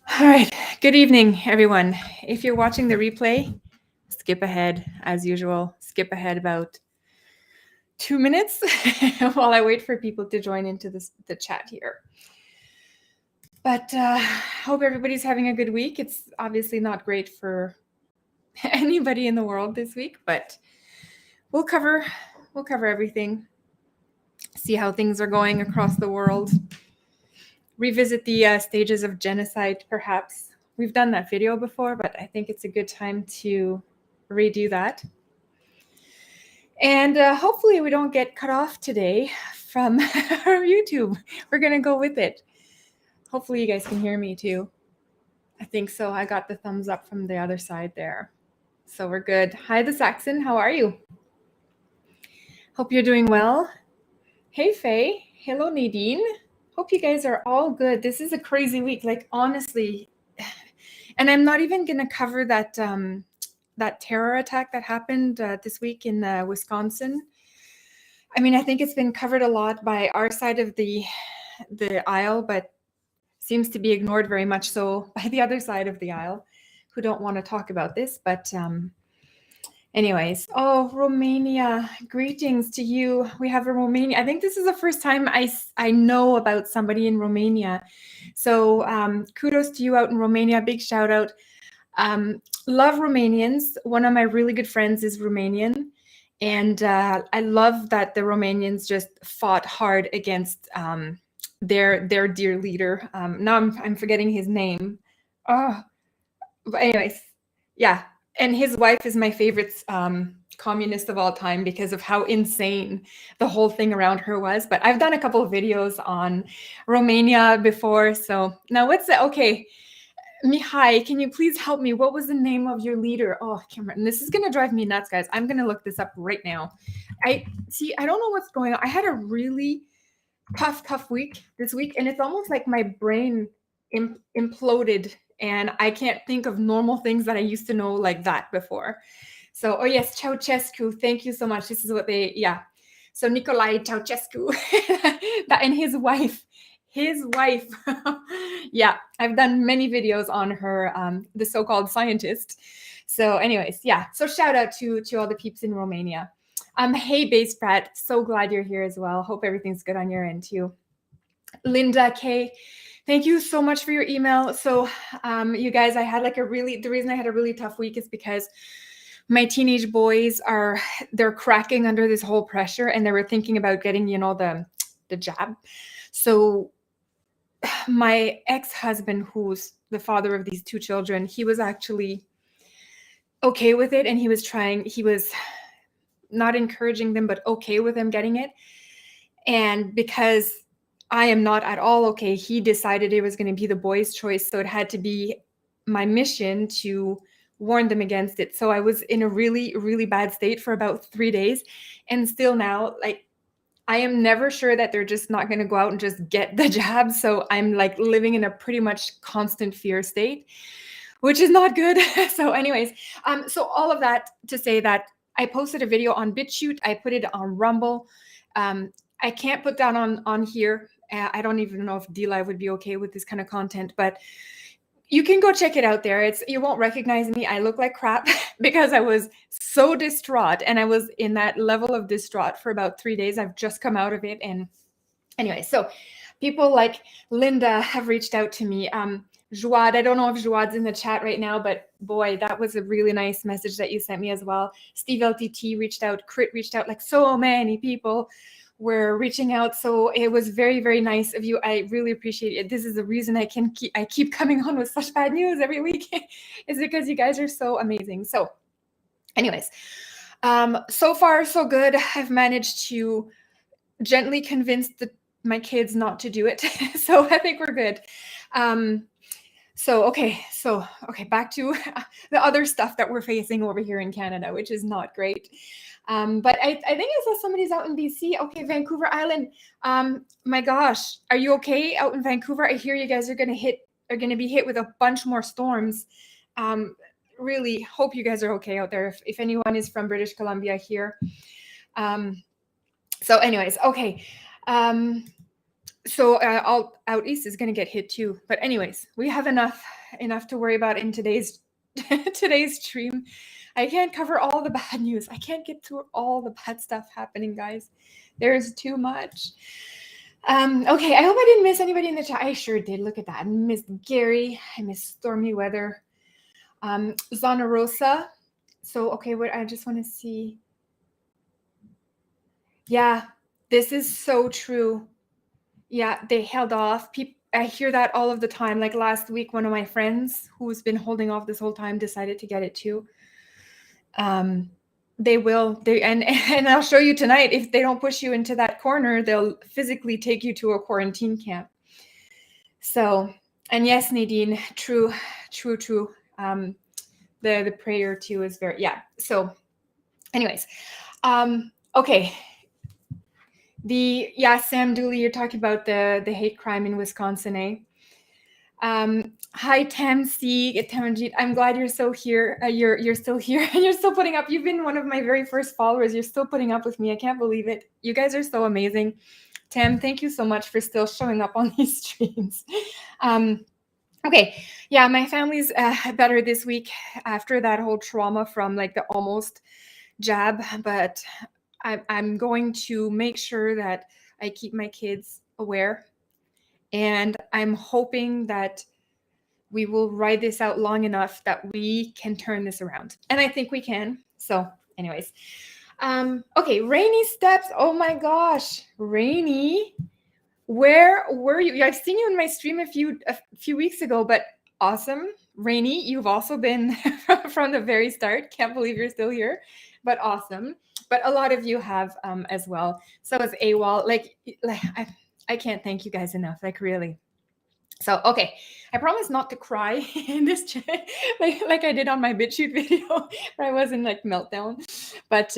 All right. Good evening, everyone. If you're watching the replay, skip ahead as usual. Skip ahead about 2 minutes while I wait for people to join into the chat here. But hope everybody's having a good week. It's obviously not great for anybody in the world this week, but we'll cover everything. See how things are going across the world. Revisit the stages of genocide, perhaps. We've done that video before, but I think it's a good time to redo that. And hopefully we don't get cut off today from our YouTube. We're going to go with it. Hopefully you guys can hear me too. I think so. I got the thumbs up from the other side there. So we're good. Hi, the Saxon. How are you? Hope you're doing well. Hey, Faye. Hello, Nadine. Hope you guys are all good. This is a crazy week, like honestly. And I'm not even going to cover that that terror attack that happened this week in Wisconsin. I mean, I think it's been covered a lot by our side of the aisle, but seems to be ignored very much so by the other side of the aisle, who don't want to talk about this. But anyways, oh, Romania, greetings to you. We have a Romania. I think this is the first time I know about somebody in Romania. So kudos to you out in Romania. Big shout out. Love Romanians. One of my really good friends is Romanian. And I love that the Romanians just fought hard against their dear leader. Now I'm forgetting his name. Oh, but anyways, yeah. And his wife is my favorite communist of all time because of how insane the whole thing around her was. But I've done a couple of videos on Romania before. So now what's the, okay. Mihai, can you please help me? What was the name of your leader? Oh, Cameron, this is going to drive me nuts, guys. I'm going to look this up right now. I don't know what's going on. I had a really tough week this week, and it's almost like my brain imploded, and I can't think of normal things that I used to know like that before. So, oh yes, Ceausescu. Thank you so much. This is what they, yeah. So Nicolae Ceausescu and his wife. Yeah, I've done many videos on her, the so-called scientist. So anyways, yeah, so shout out to all the peeps in Romania. Hey, Base Pratt, so glad you're here as well. Hope everything's good on your end too. Linda K, thank you so much for your email. So you guys, I had like the reason I had a really tough week is because my teenage boys they're cracking under this whole pressure, and they were thinking about getting, the jab. So my ex-husband, who's the father of these two children, he was actually okay with it, and he was not encouraging them, but okay with them getting it. And because I am not at all okay, he decided it was going to be the boys' choice, so it had to be my mission to warn them against it. So I was in a really, really bad state for about 3 days, and still now, like, I am never sure that they're just not going to go out and just get the jab. So I'm like living in a pretty much constant fear state, which is not good. So anyways, so all of that to say that I posted a video on BitChute. I put it on Rumble. I can't put that on here. I don't even know if DLive would be okay with this kind of content, but you can go check it out there. You won't recognize me. I look like crap because I was so distraught, and I was in that level of distraught for about 3 days. I've just come out of it. And anyway, so people like Linda have reached out to me. Joad, I don't know if Joad's in the chat right now, but boy, that was a really nice message that you sent me as well. Steve LTT reached out, Crit reached out, like so many people were reaching out. So it was very, very nice of you. I really appreciate it. This is the reason I keep coming on with such bad news every week is because you guys are so amazing. So anyways, so far so good. I've managed to gently convince my kids not to do it. So I think we're good. So back to the other stuff that we're facing over here in Canada, which is not great. But I think I saw somebody's out in BC. Okay, Vancouver Island. My gosh, are you okay out in Vancouver? I hear you guys are gonna be hit with a bunch more storms. Really hope you guys are okay out there. If anyone is from British Columbia here. So anyways, okay. So all out east is going to get hit too. But anyways, we have enough to worry about in today's stream. I can't cover all the bad news. I can't get through all the bad stuff happening, guys. There's too much. Okay, I hope I didn't miss anybody in the chat. I sure did. Look at that. I missed Gary. I missed Stormy Weather. Zana Rosa. So, okay, what I just want to see. Yeah, this is so true. Yeah, they held off. I hear that all of the time. Like last week, one of my friends who's been holding off this whole time decided to get it too. They will. And I'll show you tonight. If they don't push you into that corner, they'll physically take you to a quarantine camp. So, and yes, Nadine, true. The prayer too is very, yeah. So, anyways, okay. Sam Dooley, you're talking about the hate crime in Wisconsin, eh? Hi, Tam C. Tamanjeet. I'm glad you're still here. You're still here and you're still putting up. You've been one of my very first followers. You're still putting up with me. I can't believe it. You guys are so amazing. Tam, thank you so much for still showing up on these streams. Okay, yeah, my family's better this week after that whole trauma from like the almost jab, but I'm going to make sure that I keep my kids aware, and I'm hoping that we will ride this out long enough that we can turn this around, and I think we can. So anyways, okay, Rainy Steps. Oh my gosh, Rainy, where were you? I've seen you in my stream a few weeks ago, but awesome. Rainy, you've also been from the very start. Can't believe you're still here, but awesome. But a lot of you have as well. So is AWOL. Like I can't thank you guys enough. Like really. So okay, I promise not to cry in this chat, like I did on my BitChute video where I was in like meltdown. But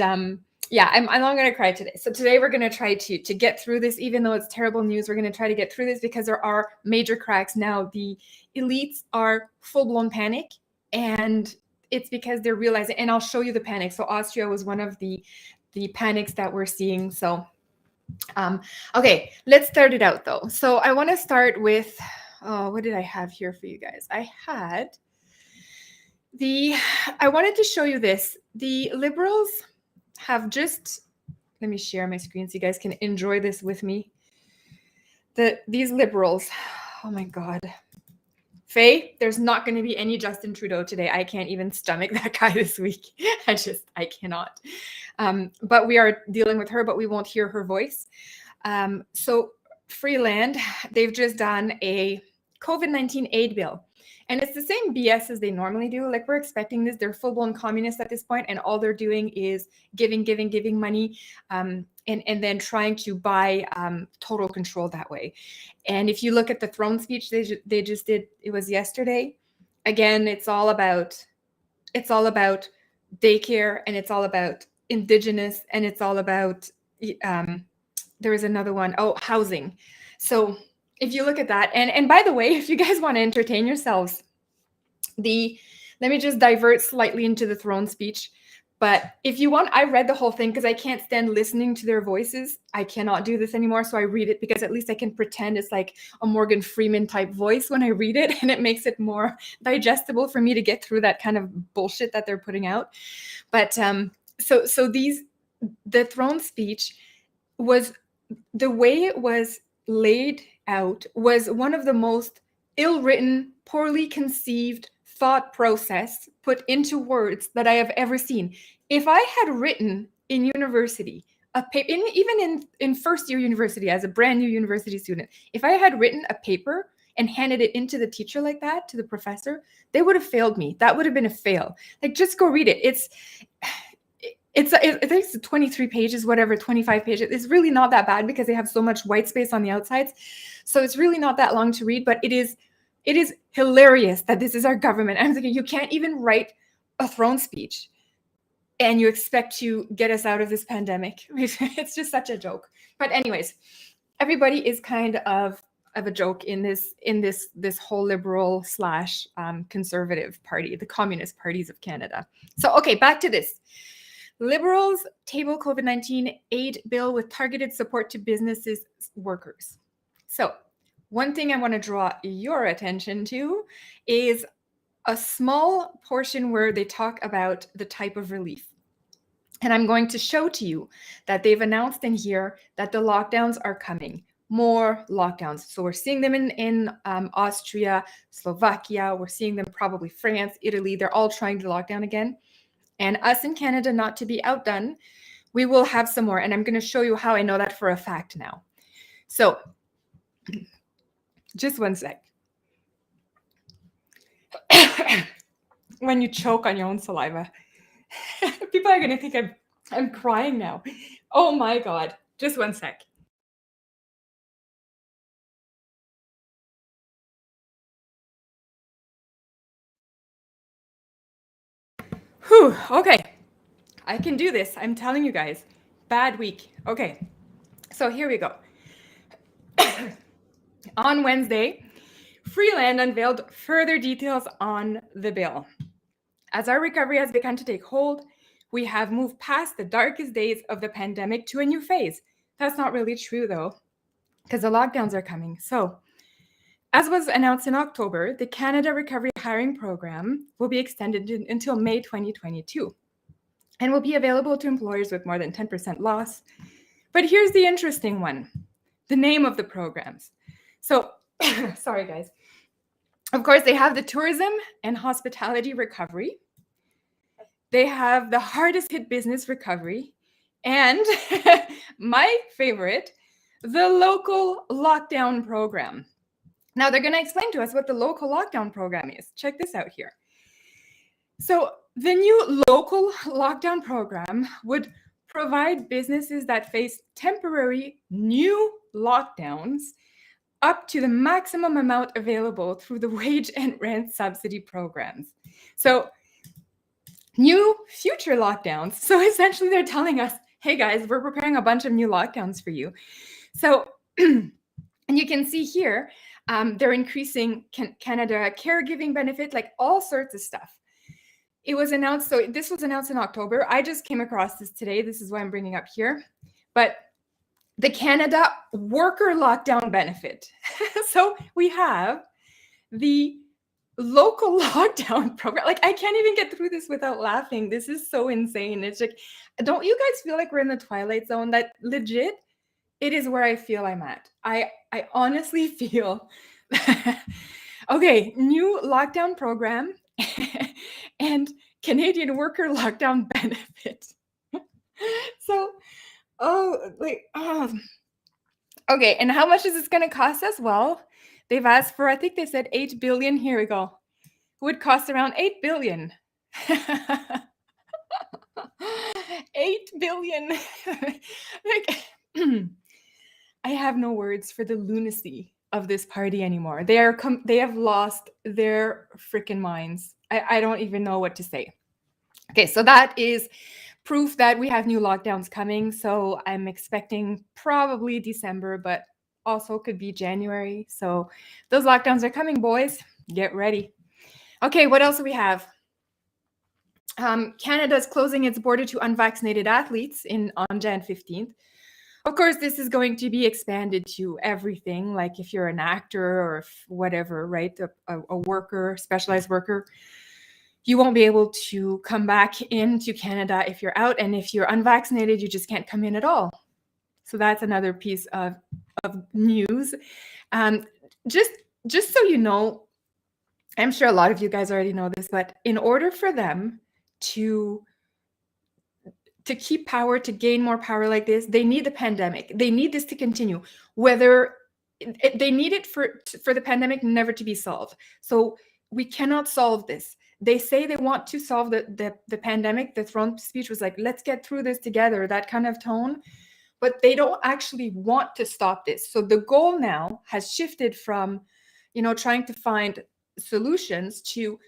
yeah, I'm not gonna cry today. So today we're gonna try to get through this, even though it's terrible news. We're gonna try to get through this because there are major cracks now. The elites are full-blown panic, and it's because they're realizing. And I'll show you the panic. So Austria was one of the panics that we're seeing. So okay, let's start it out though. So I want to start with. Oh, what did I have here for you guys? I wanted to show you this. The Liberals have just, let me share my screen so you guys can enjoy this with me. These Liberals, oh my God. Faye, there's not going to be any Justin Trudeau today. I can't even stomach that guy this week. I cannot. But we are dealing with her, but we won't hear her voice. So Freeland, they've just done a COVID-19 aid bill. And it's the same BS as they normally do. Like we're expecting this. They're full-blown communists at this point, and all they're doing is giving money, and then trying to buy total control that way. And if you look at the throne speech they just did, it was yesterday. Again, it's all about daycare, and it's all about Indigenous, and it's all about there was another one, housing. So if you look at that, and by the way, if you guys want to entertain yourselves, let me just divert slightly into the throne speech. But if you want, I read the whole thing because I can't stand listening to their voices. I cannot do this anymore. So I read it because at least I can pretend it's like a Morgan Freeman type voice when I read it, and it makes it more digestible for me to get through that kind of bullshit that they're putting out. But so the throne speech was, the way it was laid out was one of the most ill-written, poorly conceived thought process put into words that I have ever seen. If I had written in university, even in first year university as a brand new university student, if I had written a paper and handed it into the teacher like that, to the professor, they would have failed me. That would have been a fail. Like, just go read it. I think it's 23 pages, whatever, 25 pages. It's really not that bad because they have so much white space on the outsides. So it's really not that long to read, but it is hilarious that this is our government. I'm thinking, you can't even write a throne speech and you expect to get us out of this pandemic. It's just such a joke. But anyways, everybody is kind of a joke in this whole liberal / conservative party, the Communist parties of Canada. So, okay, back to this. Liberals table COVID-19 aid bill with targeted support to businesses, workers. So one thing I want to draw your attention to is a small portion where they talk about the type of relief. And I'm going to show to you that they've announced in here that the lockdowns are coming. More lockdowns. So we're seeing them in Austria, Slovakia. We're seeing them probably France, Italy. They're all trying to lock down again. And us in Canada, not to be outdone, we will have some more. And I'm going to show you how I know that for a fact now. So just one sec. When you choke on your own saliva, people are going to think I'm crying now. Oh my God. Just one sec. Whew, okay. I can do this. I'm telling you guys. Bad week. Okay. So here we go. On Wednesday, Freeland unveiled further details on the bill. As our recovery has begun to take hold, we have moved past the darkest days of the pandemic to a new phase. That's not really true though, because the lockdowns are coming. So, as was announced in October, the Canada Recovery Hiring Program will be extended until May 2022 and will be available to employers with more than 10% loss. But here's the interesting one, the name of the programs. So, sorry guys. Of course, they have the tourism and hospitality recovery. They have the hardest hit business recovery. And my favorite, the local lockdown program. Now they're going to explain to us what the local lockdown program is. Check this out here. So the new local lockdown program would provide businesses that face temporary new lockdowns up to the maximum amount available through the wage and rent subsidy programs. So new future lockdowns. So essentially they're telling us, hey guys, we're preparing a bunch of new lockdowns for you. So, and you can see here, they're increasing Canada caregiving benefit, like all sorts of stuff. It was announced, so this was announced in October. I just came across this today. This is why I'm bringing up here. But the Canada worker lockdown benefit. So we have the local lockdown program. Like I can't even get through this without laughing. This is so insane. It's like, don't you guys feel like we're in the Twilight Zone? That legit, it is where I feel I'm at. I honestly feel, okay, new lockdown program and Canadian worker lockdown benefit. So, okay, and how much is this going to cost us? Well, they've asked for, I think they said 8 billion. Here we go. It would cost around 8 billion. 8 billion. Like, I have no words for the lunacy of this party anymore. They have lost their freaking minds. I don't even know what to say. Okay, so that is proof that we have new lockdowns coming. So I'm expecting probably December, but also could be January. So those lockdowns are coming, boys. Get ready. Okay, what else do we have? Canada is closing its border to unvaccinated athletes on Jan 15th. Of course, this is going to be expanded to everything, like if you're an actor or whatever, right? A worker, specialized worker. You won't be able to come back into Canada if you're out. And if you're unvaccinated, you just can't come in at all. So that's another piece of news. Just so you know, I'm sure a lot of you guys already know this, but in order for them to keep power, to gain more power like this, they need the pandemic. They need this to continue. Whether they need it for the pandemic never to be solved. So we cannot solve this. They say they want to solve the pandemic. The throne speech was like, let's get through this together, that kind of tone. But they don't actually want to stop this. So the goal now has shifted from, trying to find solutions to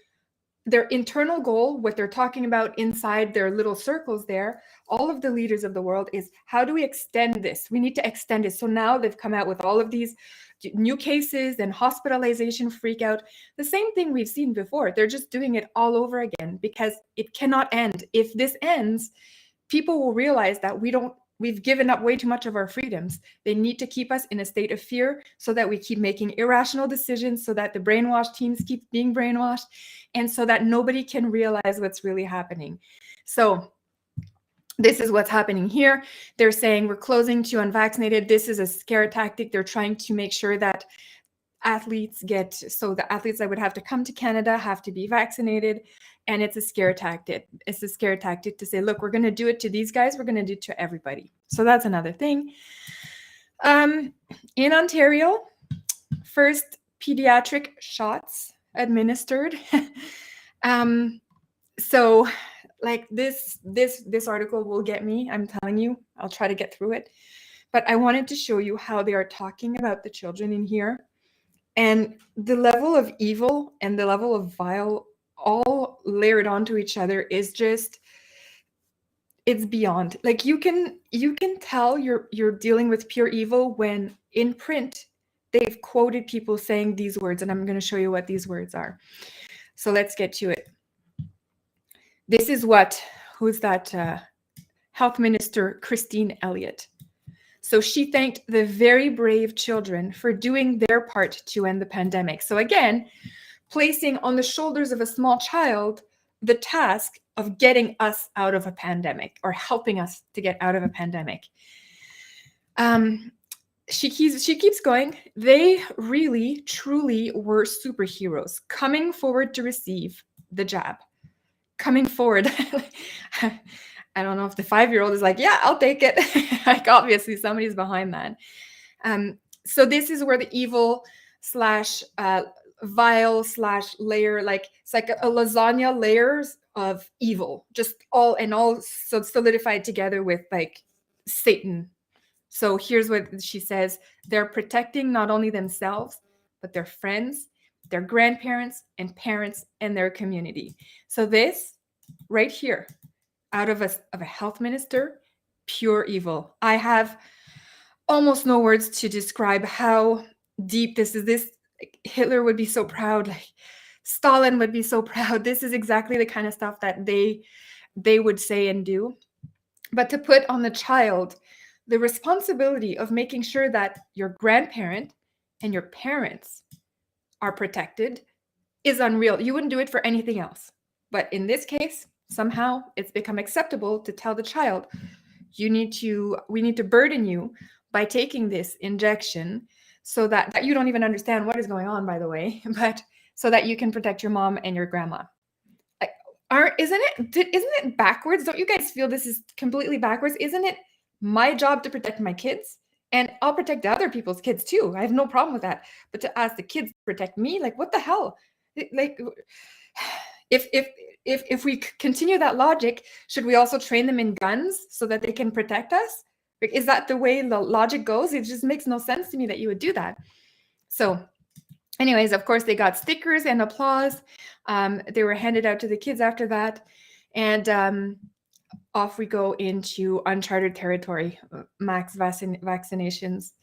their internal goal, what they're talking about inside their little circles there, all of the leaders of the world, is how do we extend this? We need to extend it. So now they've come out with all of these new cases and hospitalization freak out. The same thing we've seen before. They're just doing it all over again because it cannot end. If this ends, people will realize that we don't we've given up way too much of our freedoms. They need to keep us in a state of fear so that we keep making irrational decisions, so that the brainwashed teens keep being brainwashed, and so that nobody can realize what's really happening. So this is what's happening here. They're saying we're closing to unvaccinated. This is a scare tactic. They're trying to make sure that athletes so the athletes that would have to come to Canada have to be vaccinated. And it's a scare tactic. It's a scare tactic to say, look, we're going to do it to these guys. We're going to do it to everybody. So that's another thing. In Ontario, first pediatric shots administered. So like this article will get me, I'm telling you. I'll try to get through it. But I wanted to show you how they are talking about the children in here. And the level of evil and the level of vile all layered onto each other is just, it's beyond. Like you can tell you're dealing with pure evil when in print they've quoted people saying these words, and I'm going to show you what these words are. So let's get to it. This is who's that health minister, Christine Elliott. So she thanked the very brave children for doing their part to end the pandemic. So again, placing on the shoulders of a small child the task of getting us out of a pandemic or helping us to get out of a pandemic. She keeps going. They really, truly were superheroes coming forward to receive the jab. Coming forward. I don't know if the 5-year-old is like, yeah, I'll take it. Like, obviously, somebody's behind that. So this is where the evil / vile / layer, like it's like a lasagna layers of evil, just all so solidified together with like Satan. So here's what she says. They're protecting not only themselves, but their friends, their grandparents and parents and their community. So this right here, out of a health minister, pure evil. I have almost no words to describe how deep this is. This Hitler would be so proud. Like Stalin would be so proud. This is exactly the kind of stuff that they would say and do. But to put on the child the responsibility of making sure that your grandparent and your parents are protected is unreal. You wouldn't do it for anything else. But in this case, somehow it's become acceptable to tell the child, we need to burden you by taking this injection so that you don't even understand what is going on, by the way, but so that you can protect your mom and your grandma. Isn't it backwards? Don't you guys feel this is completely backwards? Isn't it my job to protect my kids? And I'll protect other people's kids too. I have no problem with that. But to ask the kids to protect me, like what the hell? Like if we continue that logic, should we also train them in guns so that they can protect us? Like, is that the way the logic goes? It just makes no sense to me that you would do that. So anyways, of course, they got stickers and applause. They were handed out to the kids after that. And off we go into uncharted territory, max vaccinations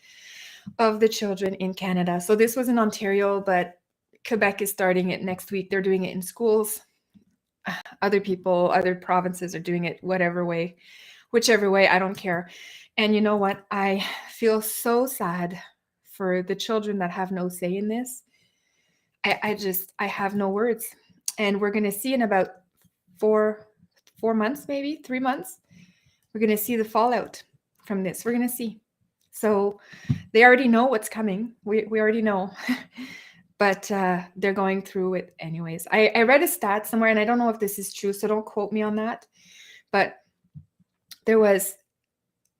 of the children in Canada. So this was in Ontario, but Quebec is starting it next week. They're doing it in schools. Other provinces are doing it whichever way, I don't care. And you know what? I feel so sad for the children that have no say in this. I have no words. And we're going to see in about 4 months, maybe 3 months, we're going to see the fallout from this. We're going to see. So they already know what's coming. We already know. But they're going through it anyways. I read a stat somewhere, and I don't know if this is true, so don't quote me on that. But there was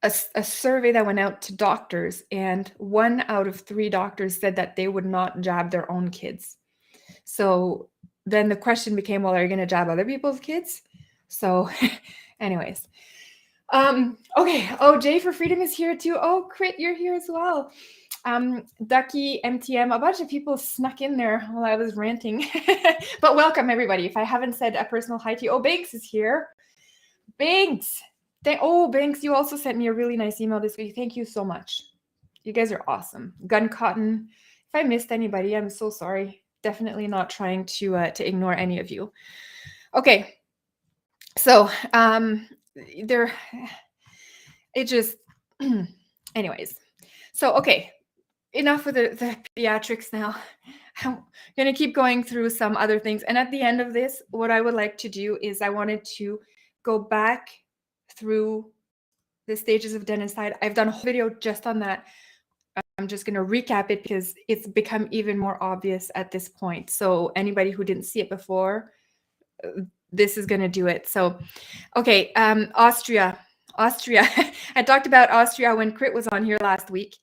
a survey that went out to doctors, and 1 out of 3 doctors said that they would not jab their own kids. So then the question became, well, are you going to jab other people's kids? So anyways. Okay. Oh, Jay for Freedom is here too. Oh, Crit, you're here as well. Ducky, MTM, a bunch of people snuck in there while I was ranting. But welcome, everybody. If I haven't said a personal hi to you. Oh, Banks is here. Banks. Banks, you also sent me a really nice email this week. Thank you so much. You guys are awesome. Gun Cotton. If I missed anybody, I'm so sorry. Definitely not trying to ignore any of you. Okay. So it just, anyways. So, okay, enough with the pediatrics now. I'm going to keep going through some other things. And at the end of this, what I would like to do is I wanted to go back through the stages of genocide. I've done a whole video just on that. I'm just going to recap it because it's become even more obvious at this point. So anybody who didn't see it before, this is going to do it. So, okay, Austria. I talked about Austria when Crit was on here last week,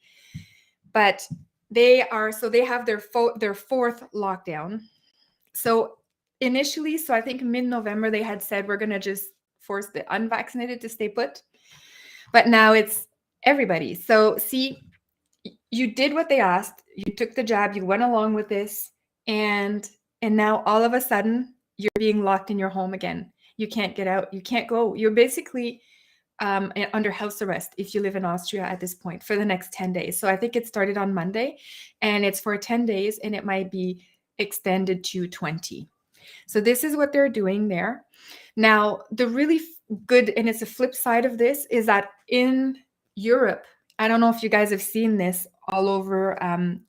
but they have their fourth lockdown. So initially, I think mid-November, they had said we're going to just force the unvaccinated to stay put. But now it's everybody. So see, you did what they asked. You took the jab. You went along with this. And now all of a sudden, you're being locked in your home again. You can't get out. You can't go. You're basically under house arrest if you live in Austria at this point for the next 10 days. So I think it started on Monday and it's for 10 days and it might be extended to 20. So this is what they're doing there. Now, the really good, and it's a flip side of this, is that in Europe, I don't know if you guys have seen this all over.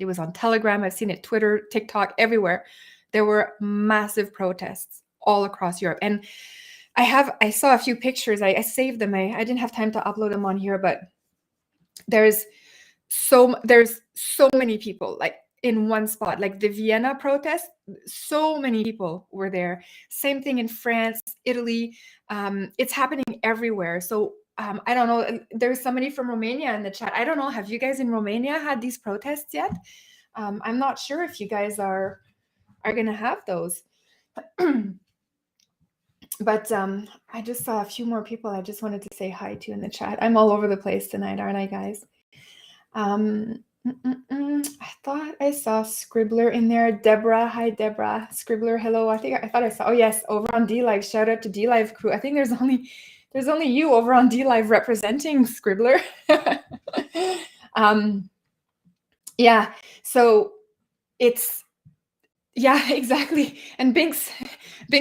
It was on Telegram. I've seen it, Twitter, TikTok, everywhere. There were massive protests all across Europe. And I saw a few pictures. I saved them. I didn't have time to upload them on here, but there's so many people like in one spot, like the Vienna protest, so many people were there. Same thing in France, Italy. It's happening everywhere. So I don't know. There's somebody from Romania in the chat. I don't know. Have you guys in Romania had these protests yet? I'm not sure if you guys are going to have those. But I just saw a few more people I just wanted to say hi to in the chat. I'm all over the place tonight, aren't I, guys? I thought I saw Scribbler in there. Deborah, hi Deborah. Scribbler, hello. I thought I saw. Oh yes, over on D Live. Shout out to D Live crew. I think there's only you over on D Live representing Scribbler. Yeah. So it's. Yeah, exactly. And Binks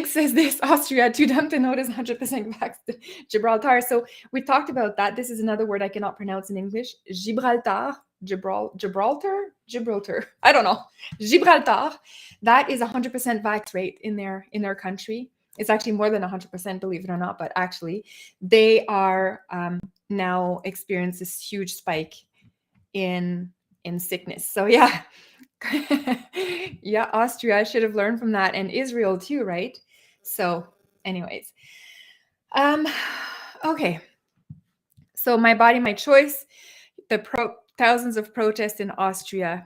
says this, Austria, too dumb to notice 100% back to Gibraltar. So we talked about that. This is another word I cannot pronounce in English. Gibraltar. I don't know. Gibraltar. That is 100% vax rate in their country. It's actually more than 100%, believe it or not. But actually, they are now experience this huge spike in sickness. So yeah. Yeah, Austria, I should have learned from that, and Israel too, right? So anyways, okay, so my body, my choice, thousands of protests in Austria,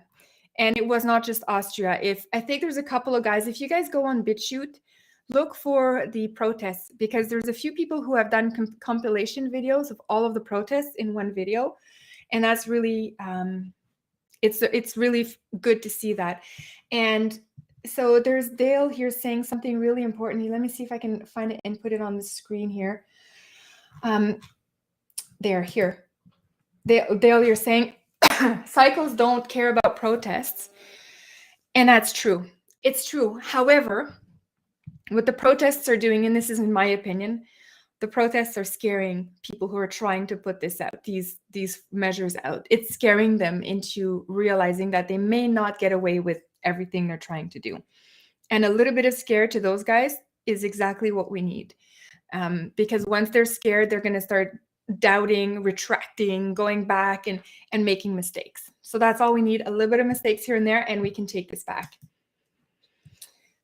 and it was not just Austria. I think there's a couple of guys, if you guys go on BitChute, look for the protests, because there's a few people who have done compilation videos of all of the protests in one video, and that's really it's really good to see that. And so there's Dale here saying something really important. Let me see if I can find it and put it on the screen here. Here. Dale, you're saying cycles don't care about protests. And that's true. It's true. However, what the protests are doing, and this is in my opinion, the protests are scaring people who are trying to put this out, these measures out. It's scaring them into realizing that they may not get away with everything they're trying to do. And a little bit of scare to those guys is exactly what we need. Because once they're scared, they're going to start doubting, retracting, going back and making mistakes. So that's all we need, a little bit of mistakes here and there, and we can take this back.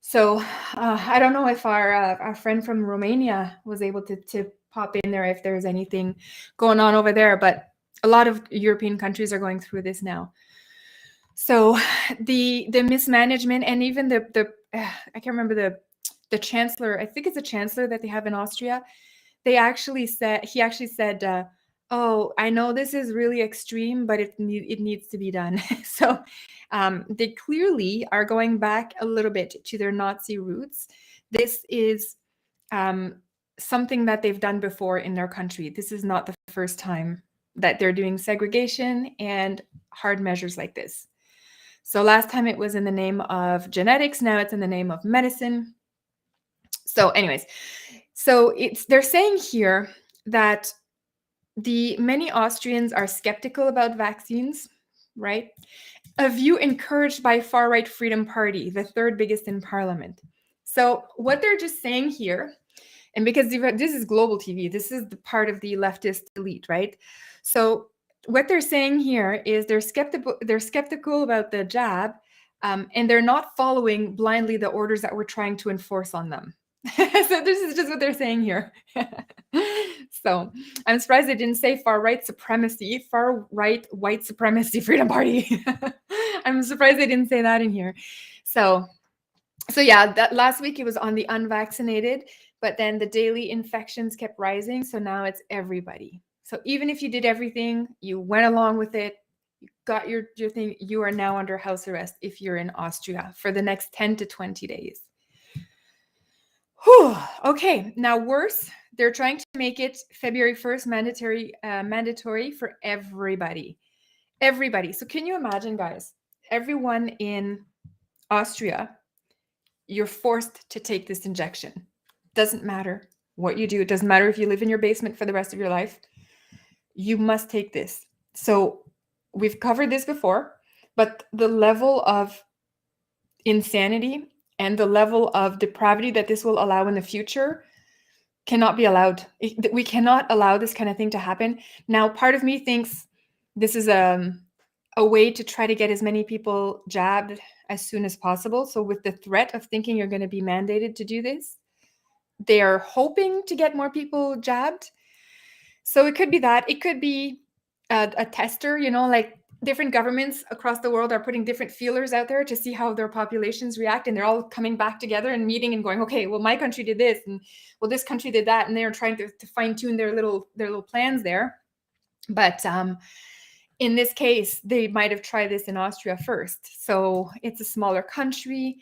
So I don't know if our friend from Romania was able to pop in there, if there's anything going on over there, but a lot of European countries are going through this now. So the mismanagement, and even the I can't remember the chancellor, I think it's a chancellor that they have in Austria. He actually said, oh, I know this is really extreme, but it needs to be done. So they clearly are going back a little bit to their Nazi roots. This is something that they've done before in their country. This is not the first time that they're doing segregation and hard measures like this. So last time it was in the name of genetics. Now it's in the name of medicine. So anyways, so they're saying here that the many Austrians are skeptical about vaccines, right? A view encouraged by far-right Freedom Party, the third biggest in parliament. So what they're just saying here, and because this is global TV, this is the part of the leftist elite, right? So what they're saying here is they're skeptical about the jab, and they're not following blindly the orders that we're trying to enforce on them. So this is just what they're saying here. So I'm surprised they didn't say far right supremacy, far right white supremacy Freedom Party. I'm surprised they didn't say that in here. So yeah, that last week it was on the unvaccinated, but then the daily infections kept rising. So now it's everybody. So even if you did everything, you went along with it, you got your thing, you are now under house arrest if you're in Austria for the next 10 to 20 days. Whew. Okay, now worse, they're trying to make it February 1st mandatory for everybody. Everybody. So can you imagine, guys, everyone in Austria, you're forced to take this injection. Doesn't matter what you do. It doesn't matter if you live in your basement for the rest of your life. You must take this. So we've covered this before, but the level of insanity and the level of depravity that this will allow in the future cannot be allowed. We cannot allow this kind of thing to happen. Now, part of me thinks this is a way to try to get as many people jabbed as soon as possible. So with the threat of thinking you're going to be mandated to do this, they are hoping to get more people jabbed. So it could be that. It could be a tester, like different governments across the world are putting different feelers out there to see how their populations react. And they're all coming back together and meeting and going, okay, well, my country did this and well, this country did that. And they're trying to fine tune their little plans there. But in this case, they might have tried this in Austria first. So it's a smaller country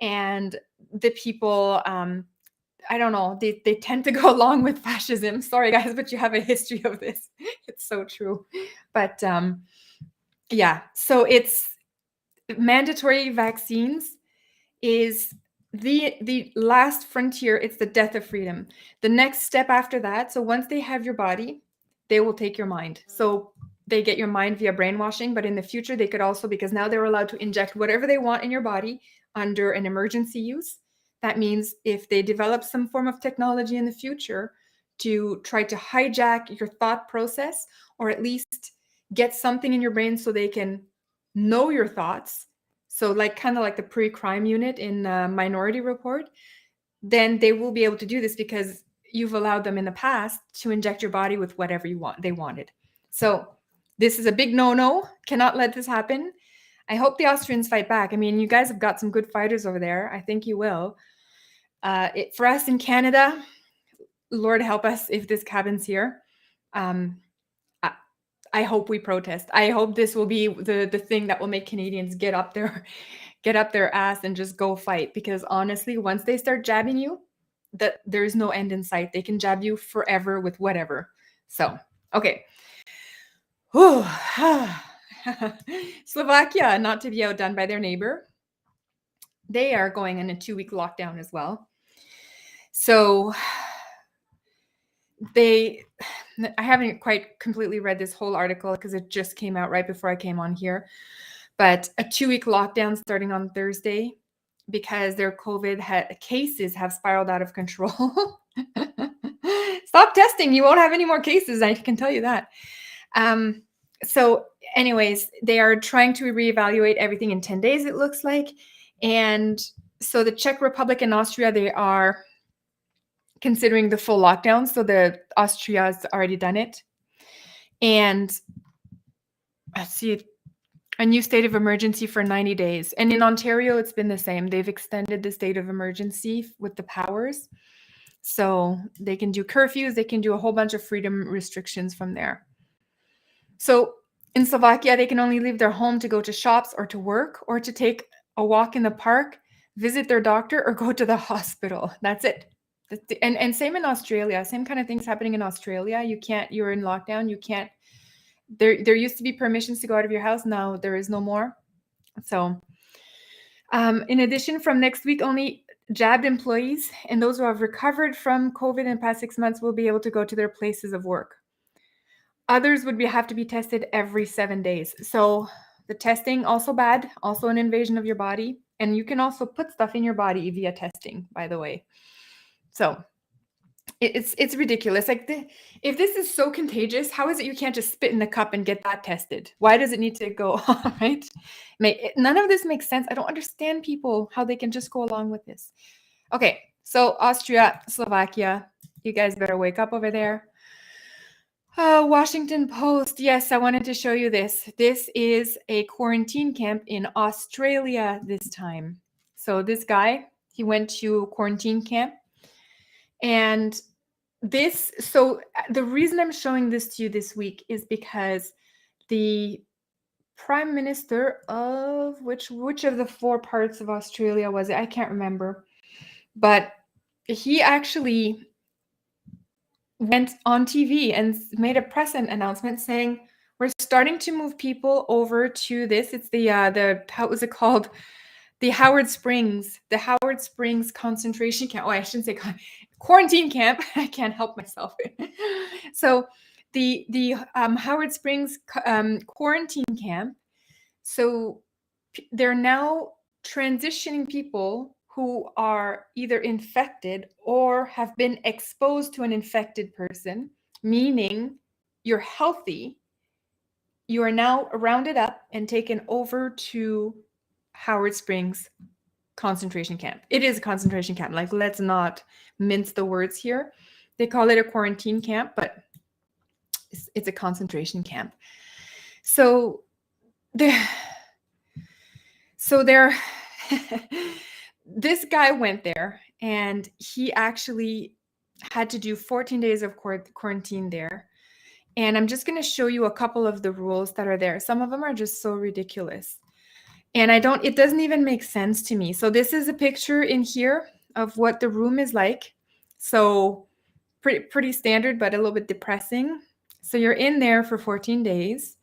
and the people, I don't know, they tend to go along with fascism. Sorry, guys, but you have a history of this. It's so true. But yeah, so it's mandatory vaccines is the last frontier. It's the death of freedom. The next step after that, so once they have your body, they will take your mind. So they get your mind via brainwashing, but in the future they could also, because now they're allowed to inject whatever they want in your body under an emergency use. That means if they develop some form of technology in the future to try to hijack your thought process, or at least get something in your brain so they can know your thoughts, so kind of like the pre-crime unit in Minority Report, then they will be able to do this because you've allowed them in the past to inject your body with whatever they wanted. So this is a big no-no. Cannot let this happen. I hope the Austrians fight back. I mean, you guys have got some good fighters over there. I think you will. For us in Canada, Lord help us if this happens here. I hope we protest. I hope this will be the thing that will make Canadians get up their ass and just go fight. Because honestly, once they start jabbing you, that there's no end in sight. They can jab you forever with whatever. So, okay. Slovakia, not to be outdone by their neighbor. They are going in a 2-week lockdown as well. So I haven't quite completely read this whole article because it just came out right before I came on here. But a 2-week lockdown starting on Thursday because their COVID cases have spiraled out of control. Stop testing. You won't have any more cases. I can tell you that. So anyways, they are trying to reevaluate everything in 10 days, it looks like. And so the Czech Republic and Austria, they are considering the full lockdown. So the Austria's already done it. And let's see, a new state of emergency for 90 days. And in Ontario, it's been the same. They've extended the state of emergency with the powers. So they can do curfews. They can do a whole bunch of freedom restrictions from there. So in Slovakia, they can only leave their home to go to shops or to work or to take a walk in the park, visit their doctor, or go to the hospital. That's it. And same in Australia. Same kind of things happening in Australia. You're in lockdown. You can't. There used to be permissions to go out of your house. Now there is no more. So in addition, from next week, only jabbed employees and those who have recovered from COVID in the past 6 months will be able to go to their places of work. Others would have to be tested every 7 days. So the testing also bad, also an invasion of your body. And you can also put stuff in your body via testing, by the way. So it's ridiculous. Like, if this is so contagious, how is it you can't just spit in the cup and get that tested? Why does it need to go on, right? None of this makes sense. I don't understand people, how they can just go along with this. Okay, so Austria, Slovakia, you guys better wake up over there. Washington Post. Yes, I wanted to show you this. This is a quarantine camp in Australia this time. So this guy, he went to quarantine camp. And so the reason I'm showing this to you this week is because the Prime Minister of which of the 4 parts of Australia was it? I can't remember. But he actually went on TV and made a press announcement saying, we're starting to move people over to this. It's the how was it called? The Howard Springs concentration camp. Oh, I shouldn't say quarantine camp. I can't help myself. So the Howard Springs quarantine camp. So they're now transitioning people who are either infected or have been exposed to an infected person, meaning you're healthy. You are now rounded up and taken over to Howard Springs concentration camp. It is a concentration camp. Like, let's not mince the words here. They call it a quarantine camp, but it's a concentration camp. So there this guy went there and he actually had to do 14 days of quarantine there. And I'm just going to show you a couple of the rules that are there. Some of them are just so ridiculous. And it doesn't even make sense to me. So this is a picture in here of what the room is like. So pretty standard, but a little bit depressing. So you're in there for 14 days.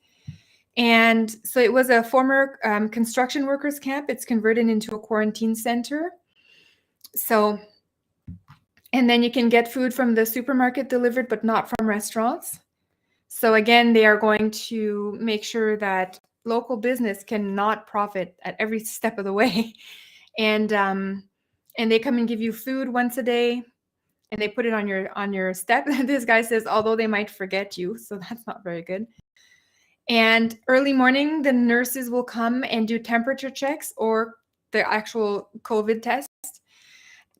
And so it was a former construction workers camp. It's converted into a quarantine center. So, and then you can get food from the supermarket delivered, but not from restaurants. So again, they are going to make sure that local business cannot profit at every step of the way. And they come and give you food once a day, and they put it on your step. This guy says, although they might forget you, so that's not very good. And early morning, the nurses will come and do temperature checks or the actual COVID test.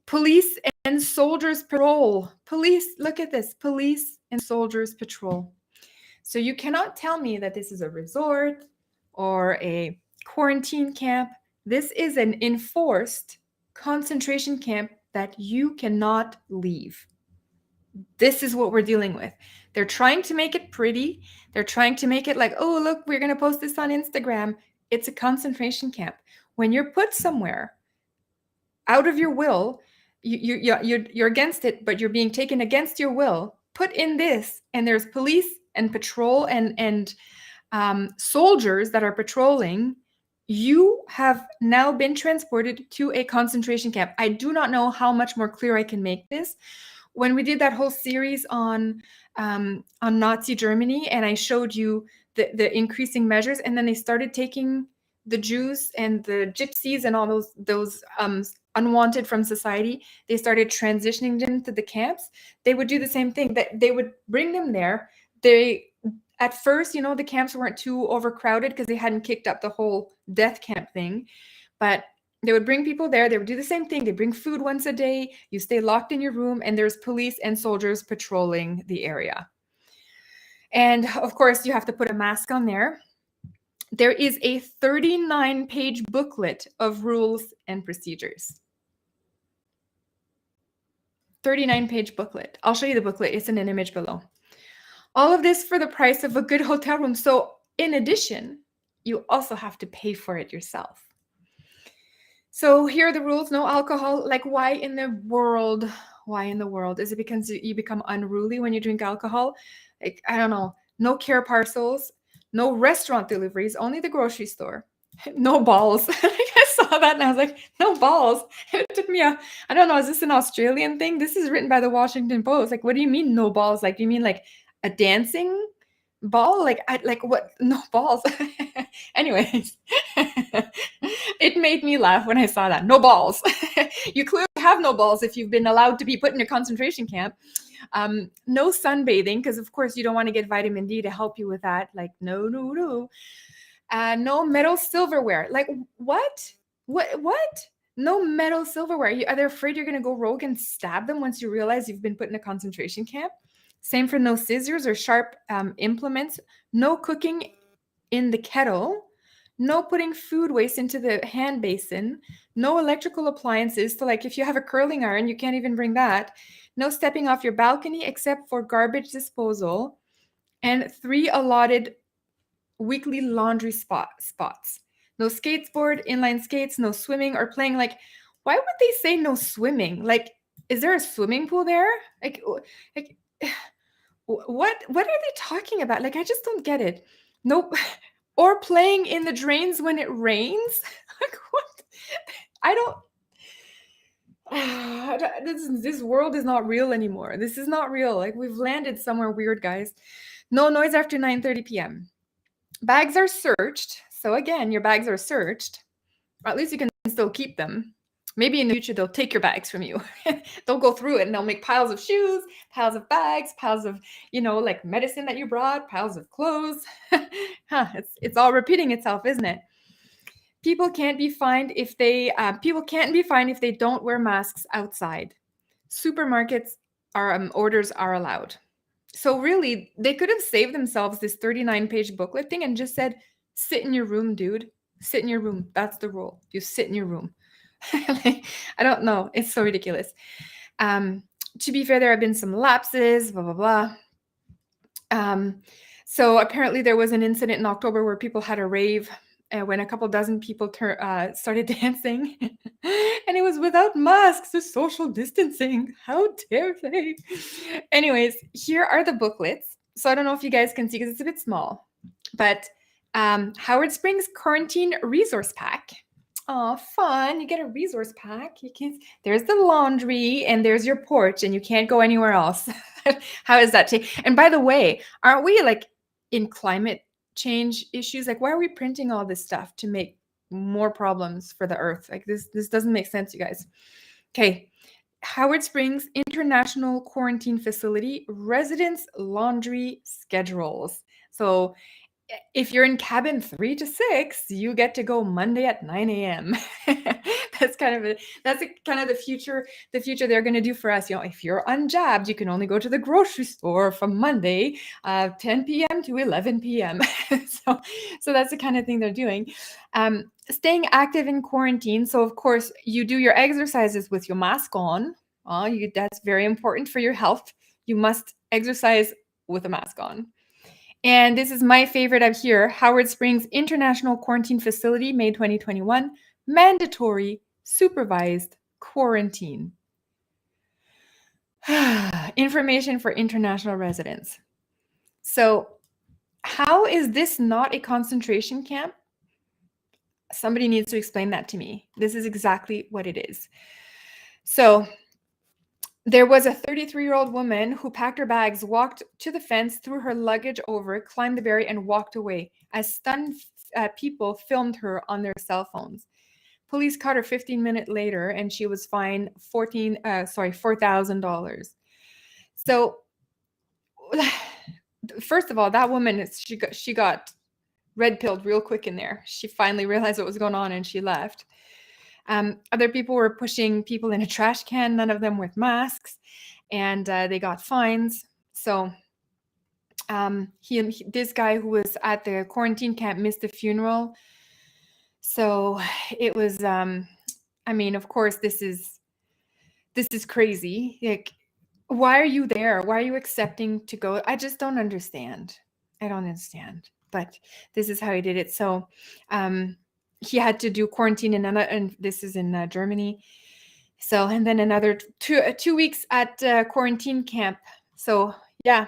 Police and soldiers patrol. Look at this, police and soldiers patrol. So you cannot tell me that this is a resort or a quarantine camp. This is an enforced concentration camp that you cannot leave. This is what we're dealing with. They're trying to make it pretty. They're trying to make it like, oh, look, we're going to post this on Instagram. It's a concentration camp. When you're put somewhere out of your will, you're against it, but you're being taken against your will, put in this, and there's police and patrol and soldiers that are patrolling. You have now been transported to a concentration camp. I do not know how much more clear I can make this. When we did that whole series on Nazi Germany, and I showed you the increasing measures, and then they started taking the Jews and the gypsies and all those unwanted from society, they started transitioning them to the camps. They would do the same thing. That they would bring them there. At first, the camps weren't too overcrowded because they hadn't kicked up the whole death camp thing, but they would bring people there. They would do the same thing. They bring food once a day. You stay locked in your room, and there's police and soldiers patrolling the area. And of course, you have to put a mask on there. There is a 39-page booklet of rules and procedures. 39-page booklet. I'll show you the booklet. It's in an image below. All of this for the price of a good hotel room. So in addition, you also have to pay for it yourself. So here are the rules. No alcohol. Like, why in the world? Is it because you become unruly when you drink alcohol? Like, I don't know. No care parcels, no restaurant deliveries, only the grocery store. No balls. I saw that and I was like, no balls. It took me I don't know, is this an Australian thing? This is written by the Washington Post. Like, what do you mean no balls? Like, do you mean like a dancing ball? Like, like what? No balls. Anyways, it made me laugh when I saw that. No balls. You clearly have no balls if you've been allowed to be put in a concentration camp. No sunbathing, because of course you don't want to get vitamin D to help you with that. Like, no. No metal silverware. Like, what? What? No metal silverware. Are they afraid you're going to go rogue and stab them once you realize you've been put in a concentration camp? Same for no scissors or sharp implements. No cooking in the kettle. No putting food waste into the hand basin. No electrical appliances. So, like, if you have a curling iron, you can't even bring that. No stepping off your balcony except for garbage disposal. And 3 allotted weekly laundry spots. No skateboard, inline skates, no swimming or playing. Like, why would they say no swimming? Like, is there a swimming pool there? Like what are they talking about? Like, I just don't get it. Nope. Or playing in the drains when it rains. Like, what? I don't. This world is not real anymore. This is not real. Like, we've landed somewhere weird, guys. No noise after 9:30 p.m. Bags are searched. So again, your bags are searched. Or at least you can still keep them. Maybe in the future they'll take your bags from you. They'll go through it and they'll make piles of shoes, piles of bags, piles of, like medicine that you brought, piles of clothes. It's all repeating itself, isn't it? People can't be fined if they don't wear masks outside. Supermarkets orders are allowed. So really, they could have saved themselves this 39-page booklet thing and just said, sit in your room, dude. Sit in your room. That's the rule. You sit in your room. I don't know. It's so ridiculous. To be fair, there have been some lapses, blah, blah, blah. So apparently there was an incident in October where people had a rave when a couple dozen people started dancing. And it was without masks, the social distancing. How dare they? Anyways, here are the booklets. So I don't know if you guys can see because it's a bit small. But Howard Springs Quarantine Resource Pack. Oh, fun. You get a resource pack. There's the laundry and there's your porch and you can't go anywhere else. How is that? And by the way, aren't we like in climate change issues? Like, why are we printing all this stuff to make more problems for the earth? Like, this doesn't make sense, you guys. Okay. Howard Springs International Quarantine Facility residence laundry schedules. So if you're in cabin 3 to 6, you get to go Monday at 9 a.m. That's kind of the future they're going to do for us. If you're unjabbed, you can only go to the grocery store from Monday 10 p.m. to 11 p.m. So that's the kind of thing they're doing. Staying active in quarantine. So of course you do your exercises with your mask on. That's very important for your health. You must exercise with a mask on. And this is my favorite up here, Howard Springs International Quarantine Facility, May 2021, mandatory supervised quarantine. Information for international residents. So how is this not a concentration camp? Somebody needs to explain that to me. This is exactly what it is. So there was a 33-year-old woman who packed her bags, walked to the fence, threw her luggage over, climbed the barrier, and walked away as stunned people filmed her on their cell phones. Police caught her 15 minutes later, and she was fined $4,000. So, first of all, that woman, she got red-pilled real quick in there. She finally realized what was going on, and she left. Other people were pushing people in a trash can, none of them with masks, and they got fines. So this guy who was at the quarantine camp missed the funeral. So it was, of course, this is crazy. Like, why are you there? Why are you accepting to go? I just don't understand. I don't understand. But this is how he did it. So he had to do quarantine and this is in Germany. So, and then another 2 weeks at quarantine camp. So yeah,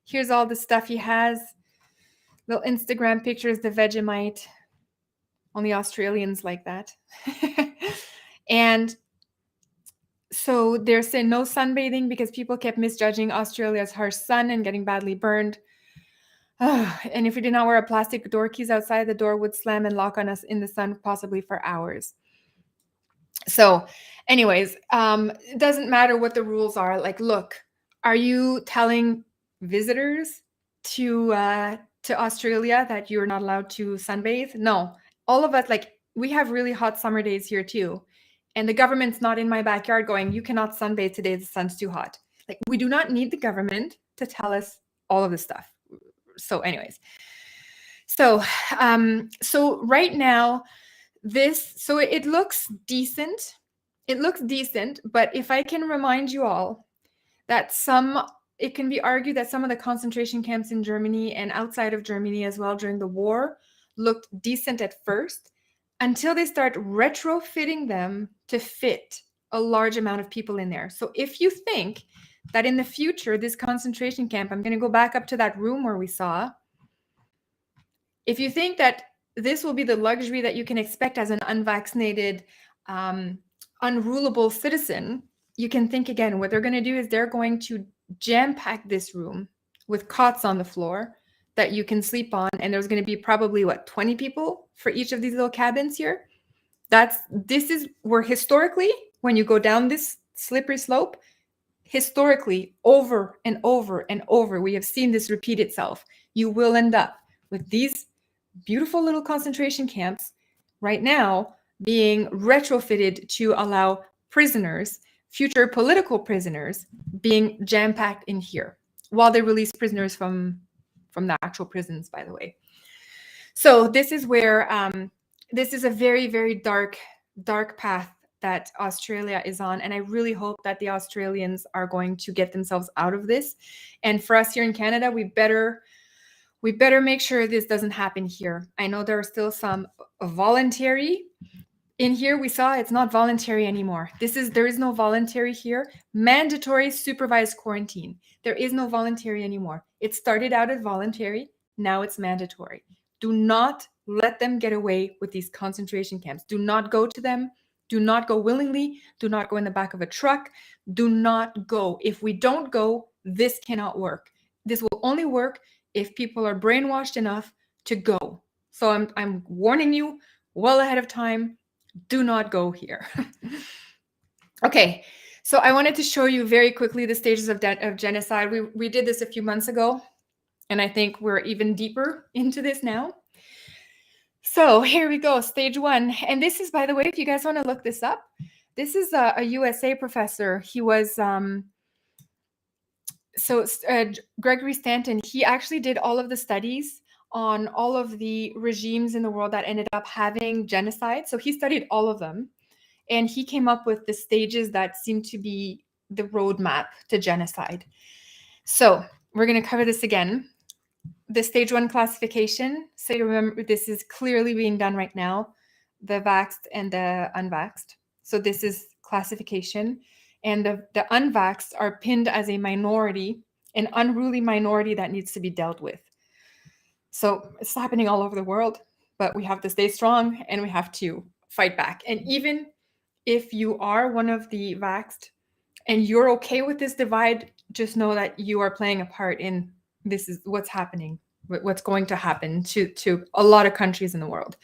here's all the stuff he has. Little Instagram pictures, the Vegemite. Only Australians like that. And so they're saying no sunbathing because people kept misjudging Australia's harsh sun and getting badly burned. And if we did not wear a plastic door keys outside, the door would slam and lock on us in the sun, possibly for hours. So anyways, it doesn't matter what the rules are. Like, look, are you telling visitors to Australia that you're not allowed to sunbathe? No. All of us, like, we have really hot summer days here too. And the government's not in my backyard going, you cannot sunbathe today, the sun's too hot. Like, we do not need the government to tell us all of this stuff. So anyways, so right now, so it looks decent. It looks decent, but if I can remind you all that it can be argued that some of the concentration camps in Germany and outside of Germany as well during the war looked decent at first until they start retrofitting them to fit a large amount of people in there. So if you think that in the future, this concentration camp, I'm going to go back up to that room where we saw, if you think that this will be the luxury that you can expect as an unvaccinated, unrulable citizen, you can think again. What they're going to do is they're going to jam-pack this room with cots on the floor that you can sleep on. And there's going to be probably, 20 people for each of these little cabins here. This is where historically, when you go down this slippery slope, historically, over and over and over, we have seen this repeat itself. You will end up with these beautiful little concentration camps right now being retrofitted to allow prisoners, future political prisoners, being jam-packed in here while they release prisoners from the actual prisons, by the way. So this is where this is a very, very dark path that Australia is on. And I really hope that the Australians are going to get themselves out of this. And for us here in Canada, we better make sure this doesn't happen here. I know there are still some voluntary. In here, we saw it's not voluntary anymore. There is no voluntary here. Mandatory supervised quarantine. There is no voluntary anymore. It started out as voluntary. Now it's mandatory. Do not let them get away with these concentration camps. Do not go to them. Do not go willingly. Do not go in the back of a truck. Do not go. If we don't go, this cannot work. This will only work if people are brainwashed enough to go. So I'm warning you well ahead of time. Do not go here. Okay, so I wanted to show you very quickly the stages of genocide. We did this a few months ago, and I think we're even deeper into this now. So here we go, stage 1. And this is, by the way, if you guys want to look this up, this is a USA professor. He was, Gregory Stanton, he actually did all of the studies on all of the regimes in the world that ended up having genocide. So he studied all of them, and he came up with the stages that seem to be the roadmap to genocide. So we're going to cover this again. The stage 1 classification. So you remember, this is clearly being done right now, the vaxxed and the unvaxxed. So this is classification. And the unvaxxed are pinned as a minority, an unruly minority that needs to be dealt with. So it's happening all over the world, but we have to stay strong and we have to fight back. And even if you are one of the vaxxed and you're okay with this divide, just know that you are playing a part in this is what's happening, what's going to happen to a lot of countries in the world.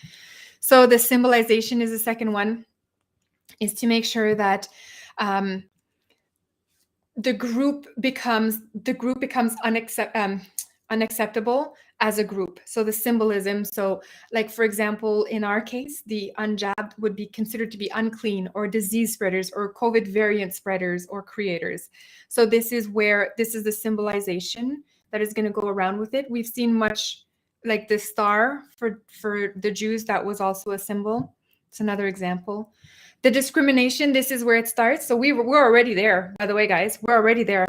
So the symbolization is the second one, is to make sure that the group becomes unacceptable as a group. So the symbolism, so like, for example, in our case, the unjabbed would be considered to be unclean or disease spreaders or COVID variant spreaders or creators. So this is the symbolization that is going to go around with it. We've seen much like the star for the Jews, that was also a symbol. It's another example. The discrimination, this is where it starts. So we're already there, by the way, guys. We're already there.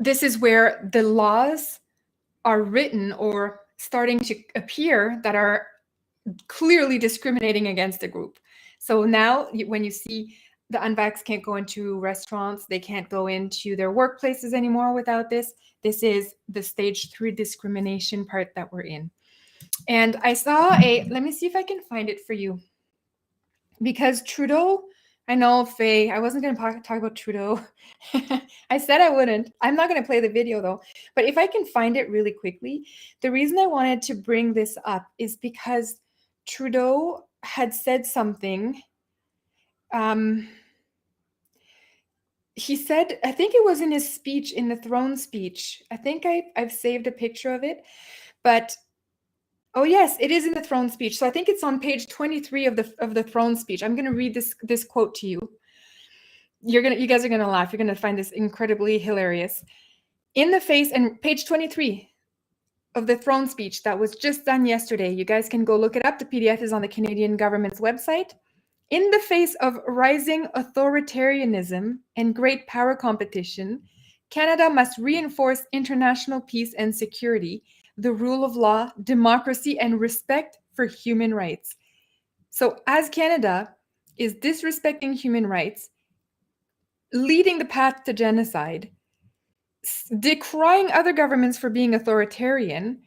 This is where the laws are written or starting to appear that are clearly discriminating against the group. So now when you see the unvaxxed can't go into restaurants, they can't go into their workplaces anymore without this. This is the stage 3 discrimination part that we're in. And I saw let me see if I can find it for you. Because Trudeau, I know, Faye. I wasn't going to talk about Trudeau. I said I wouldn't. I'm not going to play the video, though. But if I can find it really quickly, the reason I wanted to bring this up is because Trudeau had said something. He said, I think it was in his speech, in the throne speech. I think I've saved a picture of it. But oh yes, it is in the throne speech. So I think it's on page 23 of the throne speech. I'm going to read this quote to you. You guys are going to laugh. You're going to find this incredibly hilarious. In the face, and page 23 of the throne speech that was just done yesterday. You guys can go look it up. The PDF is on the Canadian government's website. In the face of rising authoritarianism and great power competition, Canada must reinforce international peace and security, the rule of law, democracy, and respect for human rights. So as Canada is disrespecting human rights, leading the path to genocide, decrying other governments for being authoritarian,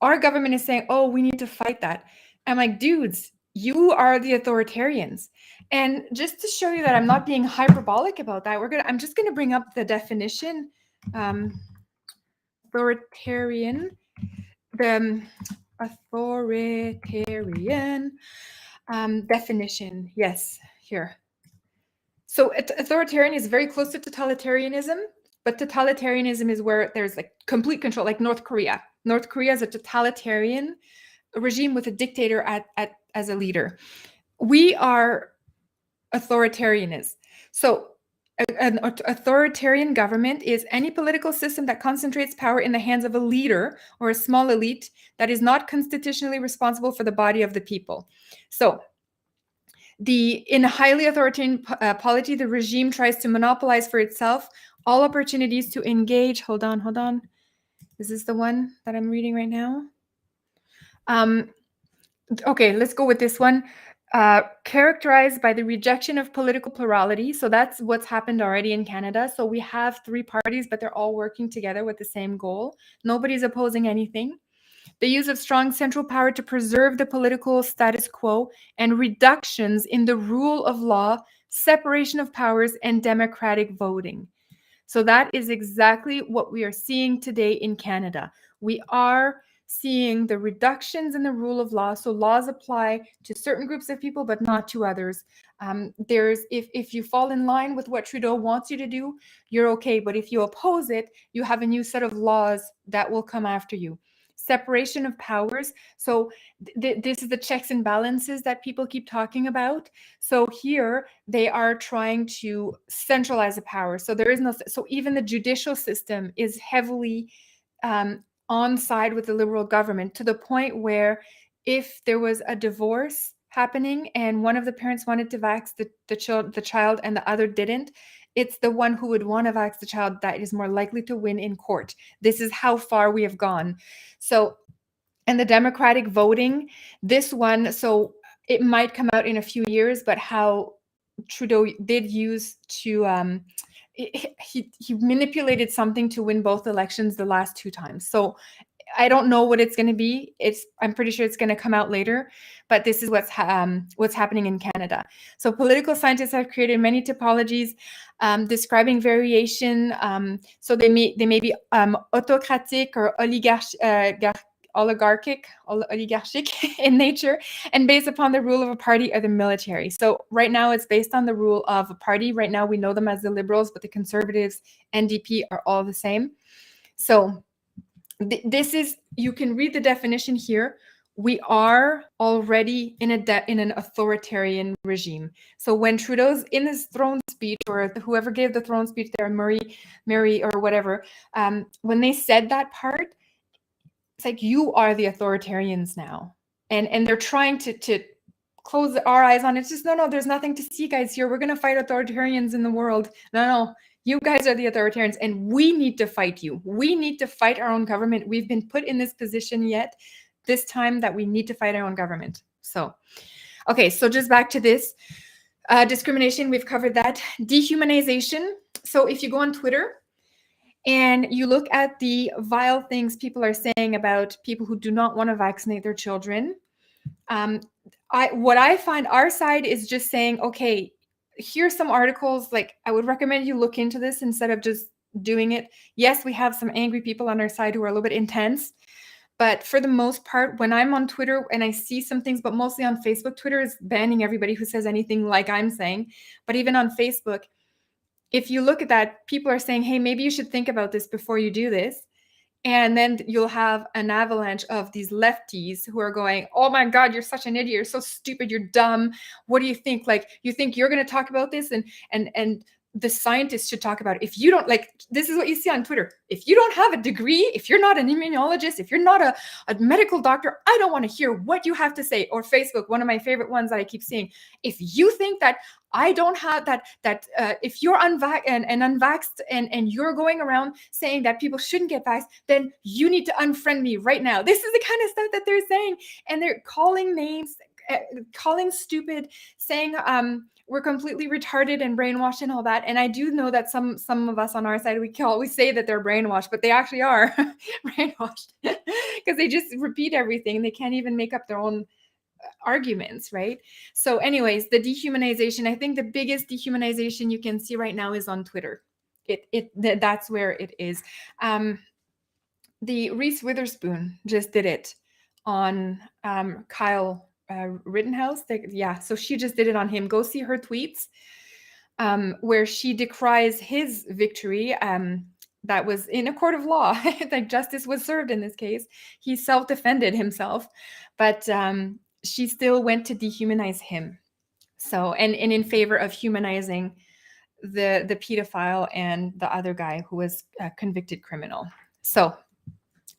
our government is saying, oh, we need to fight that. I'm like, dudes, you are the authoritarians. And just to show you that I'm not being hyperbolic about that, I'm just going to bring up the definition. Authoritarian, the authoritarian definition. Yes, here. So authoritarian is very close to totalitarianism, but totalitarianism is where there's like complete control, like North Korea. North Korea is a totalitarian regime with a dictator as a leader. We are authoritarianists. So an authoritarian government is any political system that concentrates power in the hands of a leader or a small elite that is not constitutionally responsible for the body of the people. So in a highly authoritarian polity, the regime tries to monopolize for itself all opportunities to engage. Hold on. Is this the one that I'm reading right now? Okay, let's go with this one. Characterized by the rejection of political plurality. So that's what's happened already in Canada. So we have 3 parties, but they're all working together with the same goal. Nobody's opposing anything. The use of strong central power to preserve the political status quo, and reductions in the rule of law, separation of powers, and democratic voting. So that is exactly what we are seeing today in Canada. We are seeing the reductions in the rule of law. So laws apply to certain groups of people, but not to others. If you fall in line with what Trudeau wants you to do, you're okay. But if you oppose it, you have a new set of laws that will come after you. Separation of powers. So this is the checks and balances that people keep talking about. So here they are trying to centralize the power. So there is no. So even the judicial system is heavily on side with the Liberal government, to the point where if there was a divorce happening and one of the parents wanted to vax the child and the other didn't, it's the one who would want to vax the child that is more likely to win in court. This is how far we have gone. So, and the democratic voting, this one, so it might come out in a few years, but how Trudeau did use to, he manipulated something to win both elections the last 2 times. So I don't know what it's going to be. I'm pretty sure it's going to come out later, but this is what's happening in Canada. So political scientists have created many typologies describing variation. So they may be autocratic or oligarchic in nature, and based upon the rule of a party or the military. So right now it's based on the rule of a party. Right now we know them as the Liberals, but the Conservatives, NDP are all the same. So this is, you can read the definition here. We are already in an authoritarian regime. So when Trudeau's in his throne speech, or whoever gave the throne speech there, Mary or whatever, when they said that part, it's like, you are the authoritarians now. And they're trying to close our eyes on it. It's just, no, there's nothing to see, guys, here. We're going to fight authoritarians in the world. No. You guys are the authoritarians, and we need to fight you. We need to fight our own government. We've been put in this position yet this time that we need to fight our own government. So, okay, so just back to this. Discrimination, we've covered that. Dehumanization. So if you go on Twitter and you look at the vile things people are saying about people who do not want to vaccinate their children, what I find, our side is just saying, okay, here's some articles. Like, I would recommend you look into this instead of just doing it. Yes, we have some angry people on our side who are a little bit intense, but for the most part, when I'm on Twitter and I see some things, but mostly on Facebook, Twitter is banning everybody who says anything like I'm saying. But even on Facebook, if you look at that, people are saying, hey, maybe you should think about this before you do this. And then you'll have an avalanche of these lefties who are going, oh my God, you're such an idiot. You're so stupid. You're dumb. What do you think? Like, you think you're going to talk about this? And the scientists should talk about it. If you don't, like, this is what you see on Twitter. If you don't have a degree, if you're not an immunologist, if you're not a medical doctor, I don't want to hear what you have to say. Or Facebook, one of my favorite ones that I keep seeing. If you think that I don't have that, if you're unvaxxed and you're going around saying that people shouldn't get vaxxed, then you need to unfriend me right now. This is the kind of stuff that they're saying. And they're calling names, calling stupid, saying we're completely retarded and brainwashed and all that. And I do know that some of us on our side, we say that they're brainwashed, but they actually are brainwashed because they just repeat everything. They can't even make up their own arguments, right? So anyways, the dehumanization, I think the biggest dehumanization you can see right now is on Twitter. That's where it is. The Reese Witherspoon just did it on Kyle Rittenhouse. Yeah, so she just did it on him. Go see her tweets where she decries his victory. That was in a court of law. Like, justice was served in this case. He self-defended himself, but she still went to dehumanize him. So, and in favor of humanizing the pedophile and the other guy who was a convicted criminal. So,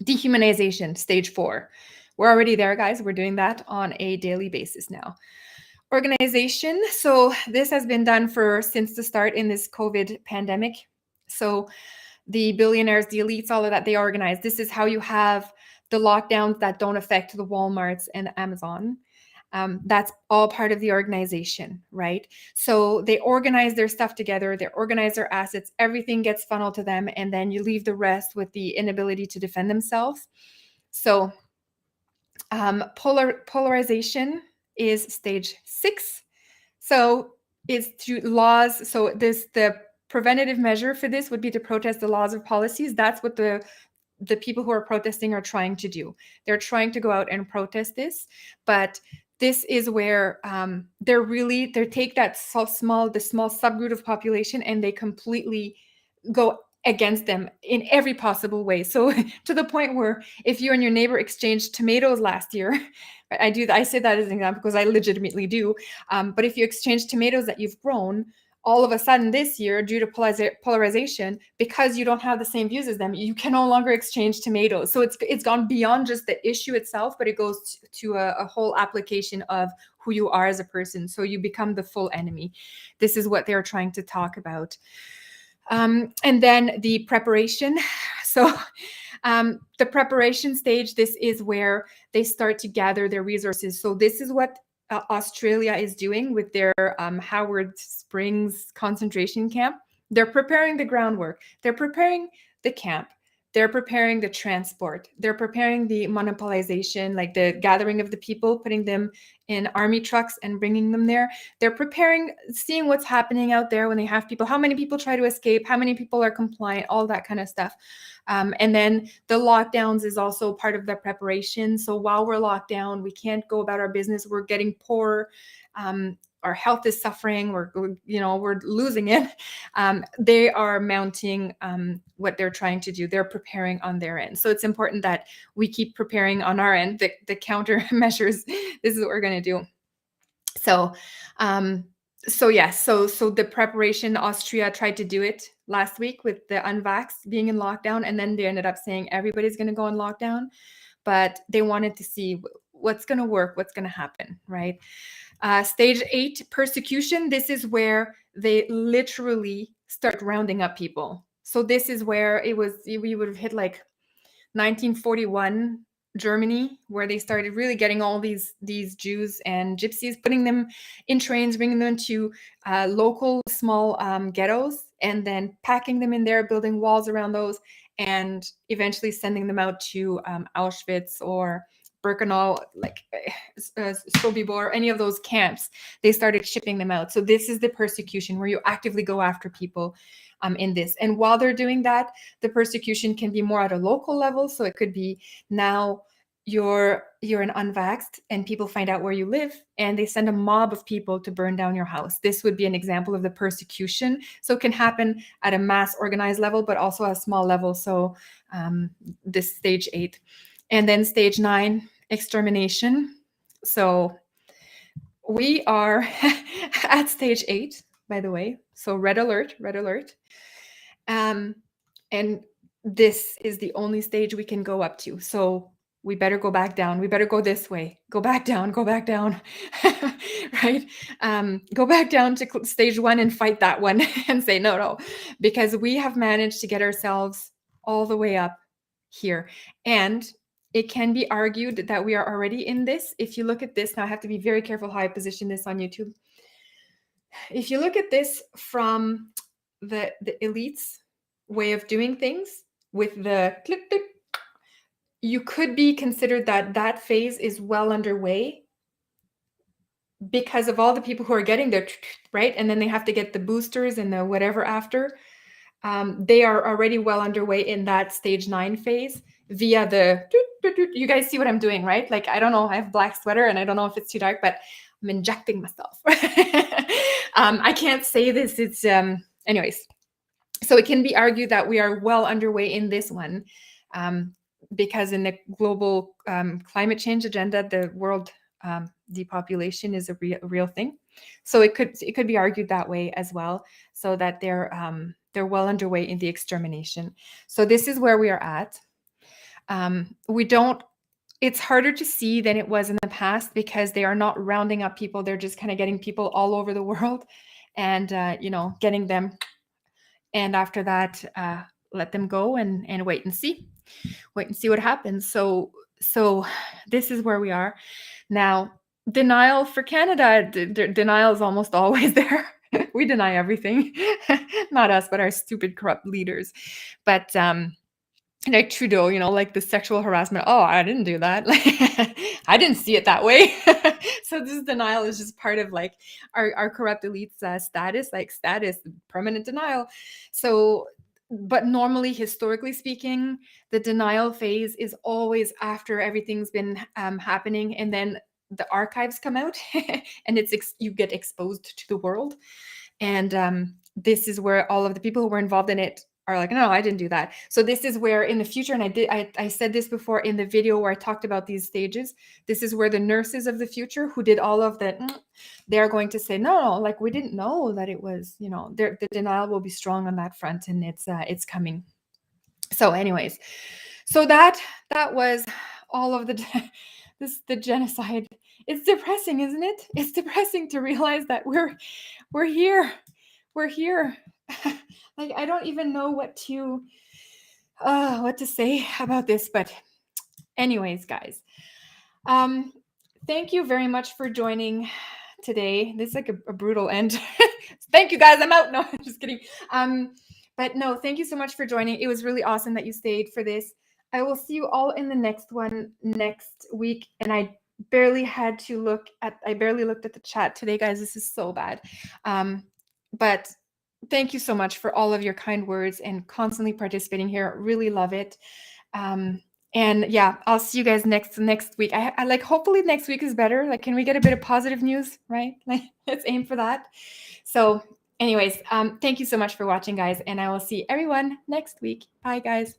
dehumanization, stage 4. We're already there, guys. We're doing that on a daily basis now. Organization. So this has been done since the start in this COVID pandemic. So the billionaires, the elites, all of that, they organize. This is how you have the lockdowns that don't affect the Walmarts and Amazon. That's all part of the organization, right? So they organize their stuff together, they organize their assets, everything gets funneled to them, and then you leave the rest with the inability to defend themselves. So polarization is stage 6. So it's through laws. So the preventative measure for this would be to protest the laws or policies. That's what the people who are protesting are trying to do. They're trying to go out and protest this, but this is where they take that small subgroup of population and they completely go against them in every possible way. So to the point where if you and your neighbor exchanged tomatoes last year, I say that as an example because I legitimately do. But if you exchange tomatoes that you've grown, all of a sudden this year, due to polarization, because you don't have the same views as them, you can no longer exchange tomatoes. So it's gone beyond just the issue itself, but it goes to a whole application of who you are as a person. So you become the full enemy. This is what they're trying to talk about. And then the preparation. So the preparation stage, this is where they start to gather their resources. So this is what Australia is doing with their Howard Springs concentration camp. They're preparing the groundwork. They're preparing the camp. They're preparing the transport. They're preparing the monopolization, like the gathering of the people, putting them in army trucks and bringing them there. They're preparing, seeing what's happening out there when they have people, how many people try to escape, how many people are compliant, all that kind of stuff. And then the lockdowns is also part of the preparation. So while we're locked down, we can't go about our business. We're getting poorer. Our health is suffering. We're losing it. They are mounting what they're trying to do. They're preparing on their end. So it's important that we keep preparing on our end, the countermeasures. This is what we're going to do. So, so the preparation, Austria tried to do it last week with the unvaxxed being in lockdown, and then they ended up saying everybody's going to go on lockdown, but they wanted to see what's going to work, what's going to happen, right? Stage 8, persecution. This is where they literally start rounding up people. So this is where we would have hit like 1941 Germany, where they started really getting all these Jews and gypsies, putting them in trains, bringing them to local small ghettos, and then packing them in there, building walls around those, and eventually sending them out to Auschwitz or Birkenau, like Sobibor, any of those camps, they started shipping them out. So this is the persecution where you actively go after people in this. And while they're doing that, the persecution can be more at a local level. So it could be now you're an unvaxxed and people find out where you live and they send a mob of people to burn down your house. This would be an example of the persecution. So it can happen at a mass organized level, but also at a small level. So this stage 8. And then stage 9, extermination. So we are at stage 8, by the way. So red alert, red alert. And this is the only stage we can go up to. So we better go back down. We better go this way. Go back down, right? Go back down to stage 1 and fight that one and say, no, because we have managed to get ourselves all the way up here. And it can be argued that we are already in this. If you look at this, now I have to be very careful how I position this on YouTube. If you look at this from the elites' way of doing things with the click, click, you could be considered that phase is well underway because of all the people who are getting there, right? And then they have to get the boosters and the whatever after. They are already well underway in that stage 9 phase via the, you guys see what I'm doing, right? Like, I don't know, I have a black sweater and I don't know if it's too dark, but I'm injecting myself. I can't say this, it's, anyways. So it can be argued that we are well underway in this one because in the global climate change agenda, the world depopulation is a real thing. So it could be argued that way as well, so that they're well underway in the extermination. So this is where we are at. It's harder to see than it was in the past because they are not rounding up people. They're just kind of getting people all over the world and, getting them. And after that, let them go and wait and see what happens. So this is where we are now. Denial for Canada, denial is almost always there. We deny everything. Not us, but our stupid corrupt leaders. But like Trudeau, like the sexual harassment. Oh, I didn't do that. I didn't see it that way. So this denial is just part of like our corrupt elites status, permanent denial. So, but normally, historically speaking, the denial phase is always after everything's been happening, and then the archives come out, and you get exposed to the world. And this is where all of the people who were involved in it are like, no, I didn't do that. So this is where in the future, and I said this before in the video where I talked about these stages, this is where the nurses of the future who did all of that, they're going to say, no, like we didn't know that it was, the denial will be strong on that front, and it's coming. So anyways, so that was all of the genocide. It's depressing, isn't it? It's depressing to realize that we're here. We're here. Like, I don't even know what to say about this, but anyways, guys, thank you very much for joining today. This is like a brutal end. Thank you, guys. I'm out. No, I'm just kidding. But no, thank you so much for joining. It was really awesome that you stayed for this. I will see you all in the next one next week. And I barely looked at the chat today, guys. This is so bad. But thank you so much for all of your kind words and constantly participating here. Really love it. And yeah, I'll see you guys next week. I like, hopefully next week is better. Like, can we get a bit of positive news, right? Like, let's aim for that. So anyways, thank you so much for watching, guys. And I will see everyone next week. Bye, guys.